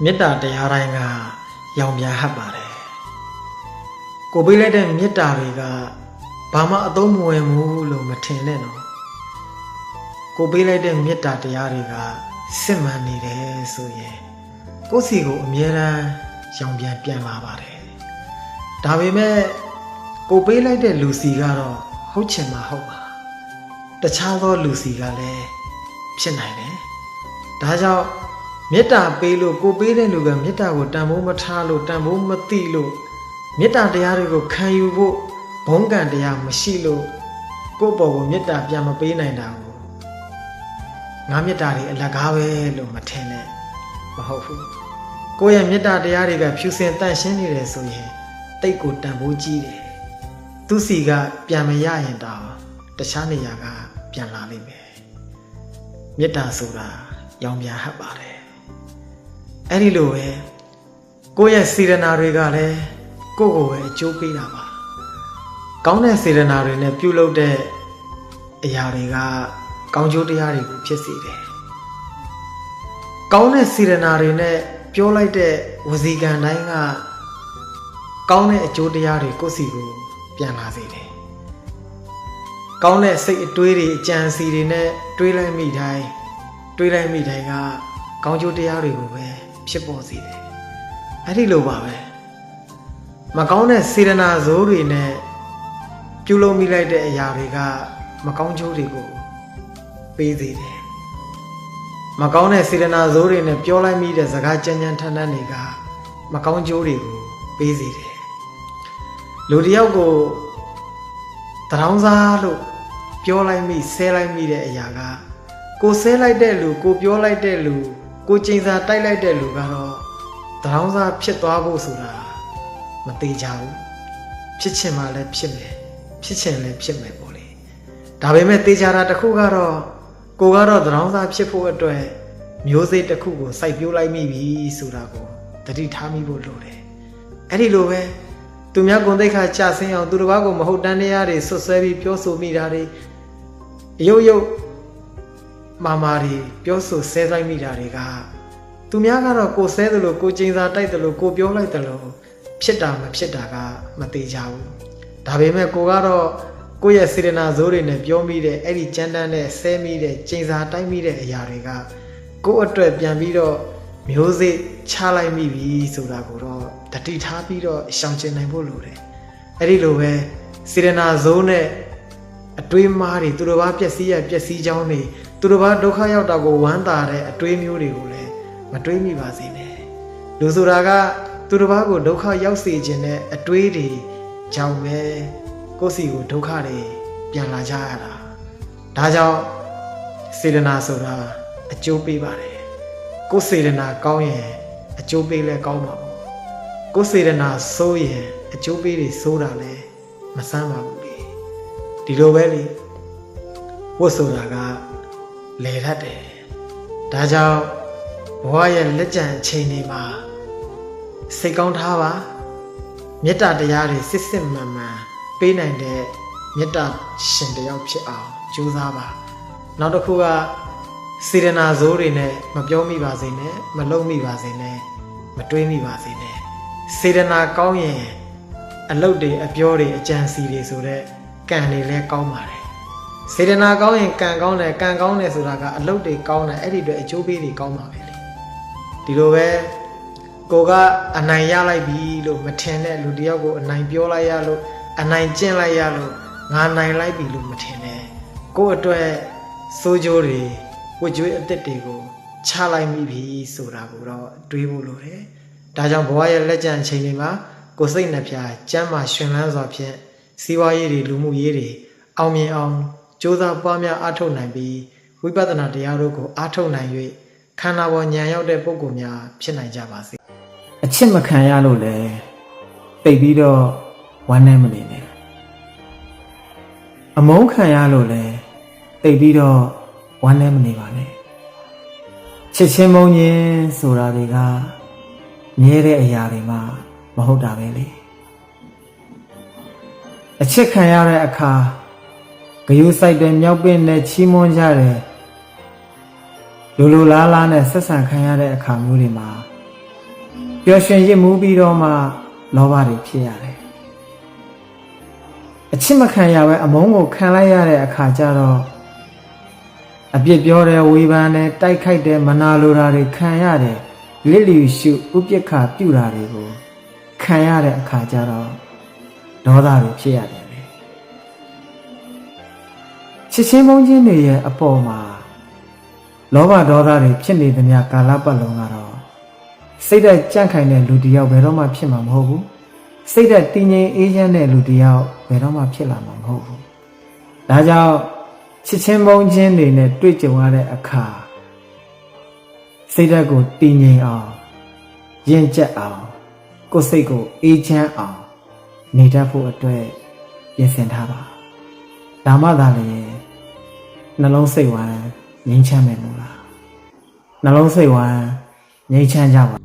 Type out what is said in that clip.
မေတ္တာတရားတိုင်းကရောင်ပြန်ဟပ်ပါတယ်ကိုပေးလိုက်တဲ့မေတ္တာတွေကဘာမှအသုံးမဝင်ဘူးလို့မထင်နဲ့နော်ကိုပေးလိုက်တဲ့မေတ္တာတရားတွေကစစ်မှန်နေတယ်ဆိုရင်ကိုယ့်စီကိုအမြဲတမ်းရောင်ပြန်လာပါတယ်ဒါပေမဲ့ကိုပေးလိုက်တဲ့လူစီကတော့ဟုတ်ချင်မှာဟုတ်ပါတခြားသောလူစီကလည်းဖြစ်နိုင်တယ်ဒါကြောင့်မေတ္တာပေးလို့ကိုပေးတဲ့လူကမေတ္တာကိုတန်ဖိုးမထားလို့တန်ဖိုးမသိလို့မေတ္တာတရားတွေကိုခံယူဖို့ဘုံကံတရားမရှိလို့ကိုယ့်ဘော်ကိုမေတ္တာပြန်မပေးနိုင်တာကိုငါမေတ္တာတွေအလကားပဲလို့မထင်နဲ့မဟုတ်ဘူးကိုယ့်ရဲ့မေတ္တာတရားတွေကဖြူစင်တန့်ရှင်းနေတယ်ဆိုရင်တိတ်ကိုတန်ဖိုးကြီးတယ်သူစီကပြန်မရရင်တောင်တခြားနေရာကပြန်လာလိမ့်မယ်မေတ္တာဆိုတာရောင်ပြန်ဟပ်ပါတယ်အဲ့ဒီလိုပဲကိုယ့်ရဲ့စေတနာတွေကလည်းကိုယ့်ကိုယ်ပဲအကျိုးပေးတာပါကောင်းတဲ့စေတနာတွေနဲ့ပြုလုပ်တဲ့အရာတွေကကောင်းကျိုးတရားတွေကိုဖြစ်စေတယ်ကောင်းတဲ့စေတနာတွေနဲ့ပြောလိုက်တဲ့ဝစီကံတိုင်းကကောင်းတဲ့အကျိုးတရားတွေကိုယ့်စီကိုပြန်လာစေတယ်ကောင်းတဲ့စိတ်အတွေးတွေအကြံစီတွေနဲ့တွေးလိုက်မိတိုင်းကကောင်းကျိုးတရားတွေကိုပဲဖြစ်ပေါ်စေတယ်အဲ့ဒီလိုပါပဲမကောင်းတဲ့စေတနာဇိုးတွေနဲ့ပြုလုပ်မိလိုက်တဲ့အရာတွေကမကောင်းကျိုးတွေကိုပေးစေတယ်မကောင်းတဲ့စေတနာဇိုးတွေနဲ့ပြောလိုက်မိတဲ့စကားကြမ်းကြမ်းထန်ထန်တွေကမကောင်းကျိုးတွေကိုပေးစေတယ်လူတစ်ယောက်ကိုတရောင်းစားလို့ပြောလိုက်မိဆဲလိုက်မိတဲ့အရာကကိုဆဲလိုက်တဲ့လူကိုပြောလိုက်တဲ့လူကိုကျိန်စာတိုက်လိုက်တဲ့လူကတော့တရောင်းစားဖြစ်သွားဖို့ဆိုတာမသေးကြဘူးဖြစ်ချင်မှလည်းဖြစ်မယ်ဖြစ်ချင်လည်းဖြစ်မယ်ပေါ့လေဒါပေမဲ့သေချာတာတစ်ခုကတော့ကိုကတော့တရောင်းစားဖြစ်ဖို့အတွက်မျိုးစိတ်တစ်ခုကိုစိုက်ပျိုးလိုက်မိပြီဆိုတာကိုသတိထားမိဖို့လိုတယ်အဲ့ဒီလိုပဲသူများဂုဏ်သိက္ခာကျဆင်းအောင်သူတစ်ပါးကိုမဟုတ်တမ်းတရားတွေဆွဆွဲပြီးပြောဆိုမိတာတွေရုပ်မာတွေပြောဆိုဆဲဆိုင်မိတာတွေကသူများကတော့ကိုဆဲတယ်လို့ကိုကျင်းစာတိုက်တယ်လို့ကိုပြောလိုက်တယ်လို့ဖြစ်တာမဖြစ်တာကမသေးကြဘူးဒါပေမဲ့ကိုကတော့ကိုယ့်ရဲ့စေတနာဇိုးတွေနဲ့ပြောမိတဲ့အဲ့ဒီကြမ်းတမ်းတဲ့ဆဲမိတဲ့ကျင်းစာတိုက်မိတဲ့အရာတွေကကိုယ့်အတွက်ပြန်ပြီးတော့မျိုးစိချလိုက်မိပြီဆိုတာကိုတော့တတိထားပြီးတော့ရှောင်ကျဉ်နိုင်ဖို့လိုတယ်အဲ့ဒီလိုပဲစေတနာဇိုးနဲ့အတွေးမားတွေသူတို့ဘာပျက်စီးကြောင်းတွေသူတို့ဘာဒုက္ခရောက်တာကိုဝမ်းသာတဲ့အတွေးမျိုးတွေကိုလည်းမတွေးမိပါစေနဲ့လူဆိုတာကသူတို့ဘာကိုဒုက္ခရောက်စေခြင်းနဲ့အတွေးတွေကြောင့်ပဲကိုယ့်စီကိုဒုက္ခတွေပြန်လာကြရတာဒါကြောင့်စေတနာဆိုတာအကျိုးပေးပါတယ်ကိုယ်စေတနာကောင်းရင်အကျိုးပေးလဲကောင်းပါဘူးကိုယ်စေတနာဆိုးရင်အကျိုးပေးတွေဆိုးတာလဲမဆန်းပါဘူးလေဒီလိုပဲလေဝတ်ဆိုတာကလေတတ်တယ်ဒါကြောင့်ဘဝရဲ့လက်ကျန်အချိန်တွေမှာစိတ်ကောင်းထားပါမေတ္တာတရားတွေစစ်မှန်ပေးနိုင်တဲ့မေတ္တာရှင်တယောက်ဖြစ်အောင်ကြိုးစားပါနောက်တစ်ခုကစေတနာဇိုးတွေနဲ့မပြောမိပါစေနဲ့မလုပ်မိပါစေနဲ့မတွေးမိပါစေနဲ့စေတနာကောင်းရင်အလုပ်တွေအပြောတွေအကြံစီတွေဆိုတဲ့ကံတွေလည်းကောင်းပါတယ်စေတနာကောင်းရင်ကံကောင်းတယ်ဆိုတာကအလုပ်တွေကောင်းတယ်အဲ့ဒီတွေအကျိုးပေးတွေကောင်းပါပဲလေဒီလိုပဲကိုကအနိုင်ရလိုက်ပြီလို့မထင်တဲ့လူတယောက်ကိုအနိုင်ပြောလိုက်ရလို့အနိုင်ကျင့်လိုက်ရလို့ငါနိုင်လိုက်ပြီလို့မထင်နဲ့ကိုယ့်အတွက်စိုးကြိုးတွေဝတ်ကြွေးအသစ်တွေကိုချလိုက်မိပြီဆိုတာကိုတော့တွေးဖို့လိုတယ်ဒါကြောင့်ဘဝရဲ့လက်ကျန်ချိန်တွေမှာကိုယ်စိတ်နှပြကျမ်းမာရှင်လန်းစွာဖြင့်စီးပွားရေးတွေလူမှုရေးတွေအောင်မြင်အောင်ကြိုးစားပွားများအားထုတ်နိုင်ပြီးဝိပဿနာတရားတို့ကိုအားထုတ်နိုင်၍ခန္ဓာပေါ်ဉာဏ်ရောက်တဲ့ပုဂ္ဂိုလ်များဖြစ်နိုင်ကြပါစေအချစ်မခံရလို့လေတိတ်ပြီးတော့ဝမ်းနည်းမနေနဲ့အမုန်းခံရလို့လေတိတ်ပြီးတော့ဝမ်းနည်းမနေပါနဲ့ချစ်ချင်းမုန်းခြင်းဆိုတာတွေကမြဲတဲ့အရာတွေမှမဟုတ်တာပဲလေအချစ်ခံရတဲ့အခါဂယုစိုက်တဲ့မြောက်ပင့်နဲ့ချီးမွမ်းကြတယ်လူလားလားနဲ့ဆက်ဆံခံရတဲ့အခါမျိုးတွေမှာ ပျော်ရွှင်ရစ်မှုပြီးတော့မှလောဘတွေဖြစ်ရတယ်အချစ်မခံရပဲအမုန်းကိုခံလိုက်ရတဲ့အခါကျတော့အပြစ်ပြောတယ်ဝေဖန်တယ်တိုက်ခိုက်တယ်မနာလိုတာတွေခံရတယ်လစ်လျူရှုဥပက္ခပြုတာတွေကိုခံရတဲ့အခါကျတော့ဒေါသတွေဖြစ်ရတယ်လေချစ်ချင်းမုန်းချင်းတွေရဲ့အပေါ်မှာလောဘဒေါသတွေဖြစ်နေသမျှကာလပတ်လုံးကတော့စိတ်ဓာတ်ကြန့်ခိုင်တဲ့လူတစ်ယောက်ဘယ်တော့မှဖြစ်မှာမဟုတ်ဘူးစိတ်ဓာတ်တည်ငြိမ်အေးချမ်းတဲ့လူတစ်ယောက်ဘယ်တော့မှဖြစ်လာမှာမဟုတ်ဘူးဒါကြောင့်ချစ်ချင်းမုန်းချင်းတွေနဲ့တွေ့ကြုံရတဲ့အခါစိတ်ဓာတ်ကိုတည်ငြိမ်အောင်ရင့်ကျက်အောင်ကိုယ်စိတ်ကိုအေးချမ်းအောင်နေတတ်ဖို့အတွက်ပြင်ဆင်ထားပါဒါမှသာလေနှလုံးစိတ်ဝမ်းငြိမ်းချမ်းမယ်လို့လားနှလုံးစိတ်ဝမ်းငြိမ်းချမ်းကြပါ